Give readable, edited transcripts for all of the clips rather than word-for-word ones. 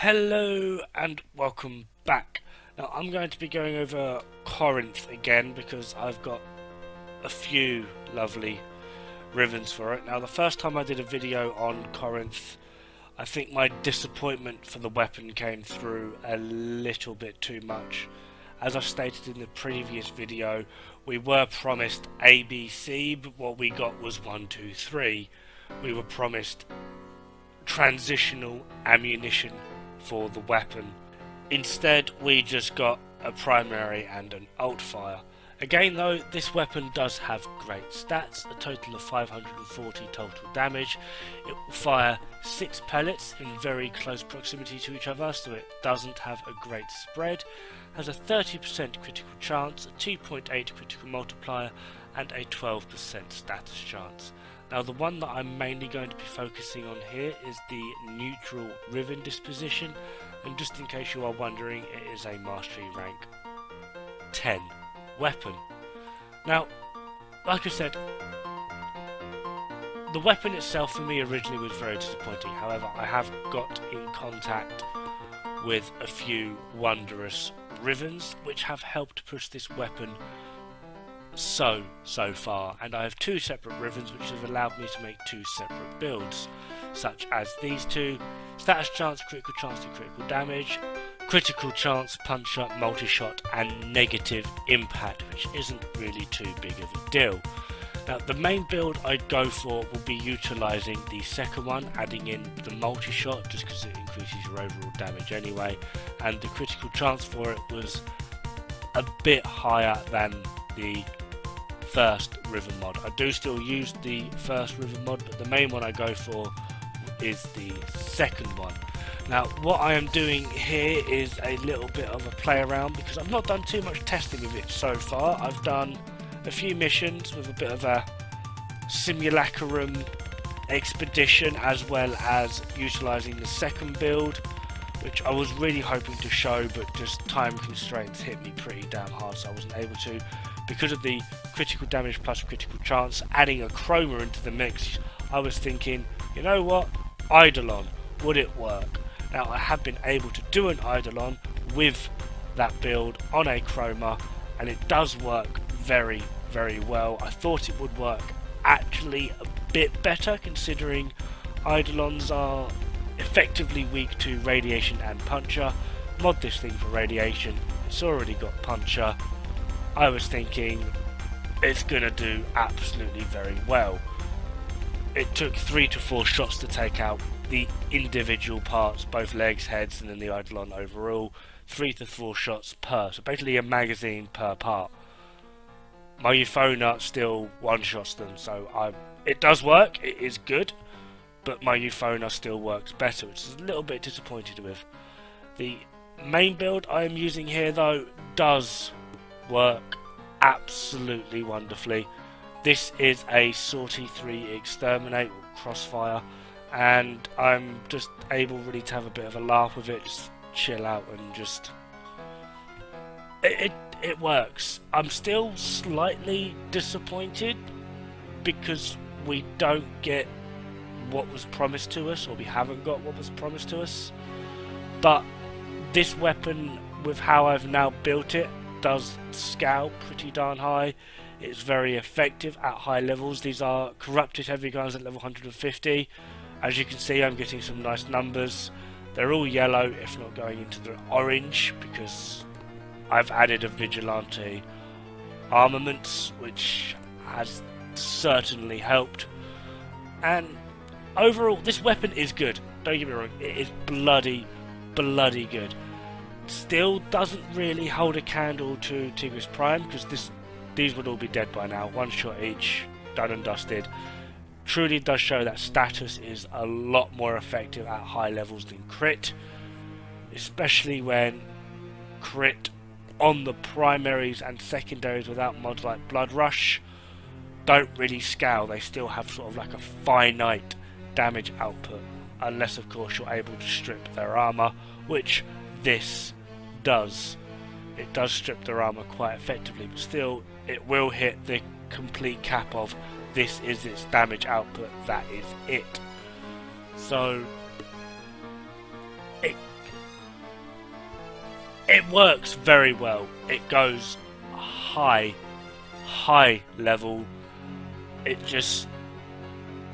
Hello and welcome back. Now I'm going to be going over Corinth again because I've got a few lovely Rivens for it. Now the first time I did a video on Corinth, I think my disappointment for the weapon came through a little bit too much. As I stated in the previous video, we were promised ABC, but what we got was 1, 2, 3. We were promised transitional ammunition for the weapon. Instead, we just got a primary and an alt fire. Again though, this weapon does have great stats, a total of 540 total damage. It will fire 6 pellets in very close proximity to each other, so it doesn't have a great spread. Has a 30% critical chance, a 2.8 critical multiplier, and a 12% status chance. Now the one that I'm mainly going to be focusing on here is the neutral Riven disposition, and just in case you are wondering, it is a mastery rank 10 weapon. Now, like I said, the weapon itself for me originally was very disappointing. However, I have got in contact with a few wondrous Rivens which have helped push this weapon so far, and I have 2 separate Rivens which have allowed me to make 2 separate builds, such as these two: status chance, critical chance to critical damage, critical chance, punch up, multi-shot, and negative impact, which isn't really too big of a deal. Now the main build I'd go for will be utilising the second one, adding in the multi-shot just because it increases your overall damage anyway, and the critical chance for it was a bit higher than the first Riven mod. I do still use the first Riven mod, but the main one I go for is the second one. Now what I am doing here is a little bit of a play around because I've not done too much testing of it so far. I've done a few missions with a bit of a simulacrum expedition, as well as utilising the second build, which I was really hoping to show, but just time constraints hit me pretty damn hard, so I wasn't able to. Because of the critical damage plus critical chance, adding a chroma into the mix, I was thinking, you know what, Eidolon, would it work? Now I have been able to do an Eidolon with that build on a chroma, and it does work very well. I thought it would work actually a bit better, considering Eidolons are effectively weak to radiation and puncture. Mod this thing for radiation, it's already got puncture. I was thinking it's gonna do absolutely very well. It took 3 to 4 shots to take out the individual parts, both legs, heads, and then the Eidolon overall. 3 to 4 shots per, so basically a magazine per part. My Euphona still one-shots them, so it does work, it is good, but my Euphona still works better, which is a little bit disappointed with. The main build I am using here though does work absolutely wonderfully. This is a Sortie 3 Exterminate or Crossfire, and I'm just able really to have a bit of a laugh with it, just chill out and just... It works. I'm still slightly disappointed because we don't get what was promised to us, or we haven't got what was promised to us, but this weapon, with how I've now built it, does scale pretty darn high. It's very effective at high levels. These are corrupted heavy guns at level 150. As you can see, I'm getting some nice numbers. They're all yellow, if not going into the orange, because I've added a vigilante armaments, which has certainly helped. And overall, this weapon is good. Don't get me wrong, it is bloody good. Still doesn't really hold a candle to Tigris Prime, because these would all be dead by now. 1 shot each, done and dusted. Truly does show that status is a lot more effective at high levels than crit, especially when crit on the primaries and secondaries without mods like Blood Rush don't really scale. They still have sort of like a finite damage output, unless of course you're able to strip their armor, which this does. It does strip their armor quite effectively, but still it will hit the complete cap of this is its damage output, that is it. So It works very well. It goes high level. It just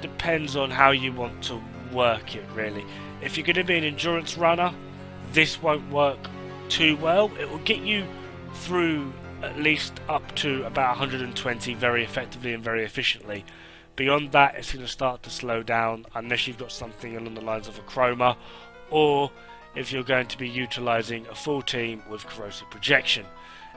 depends on how you want to work it, really. If you're going to be an endurance runner, this won't work too well. It will get you through at least up to about 120 very effectively and very efficiently. Beyond that, it's going to start to slow down unless you've got something along the lines of a chroma, or if you're going to be utilising a full team with corrosive projection.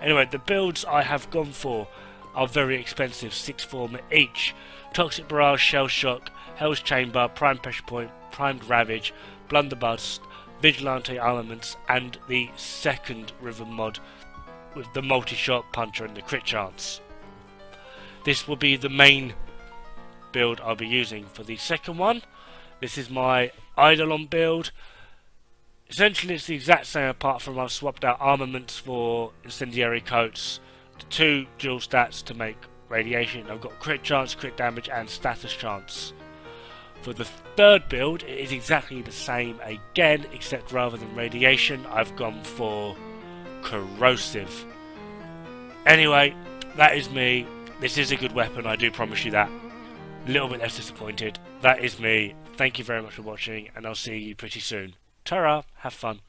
Anyway, the builds I have gone for are very expensive, 6 form each. Toxic Barrage, Shell Shock, Hell's Chamber, Prime Pressure Point, Primed Ravage, Blunderbuss, Vigilante Armaments, and the second Riven mod with the multi-shot, puncher and the crit chance. This will be the main build I'll be using for the second one. This is my Eidolon build. Essentially it's the exact same, apart from I've swapped out armaments for incendiary coats, the 2 dual stats to make radiation. I've got crit chance, crit damage and status chance. For the third build, it is exactly the same again, except rather than radiation, I've gone for corrosive. Anyway, that is me. This is a good weapon, I do promise you that. A little bit less disappointed. That is me. Thank you very much for watching, and I'll see you pretty soon. Ta-ra, have fun.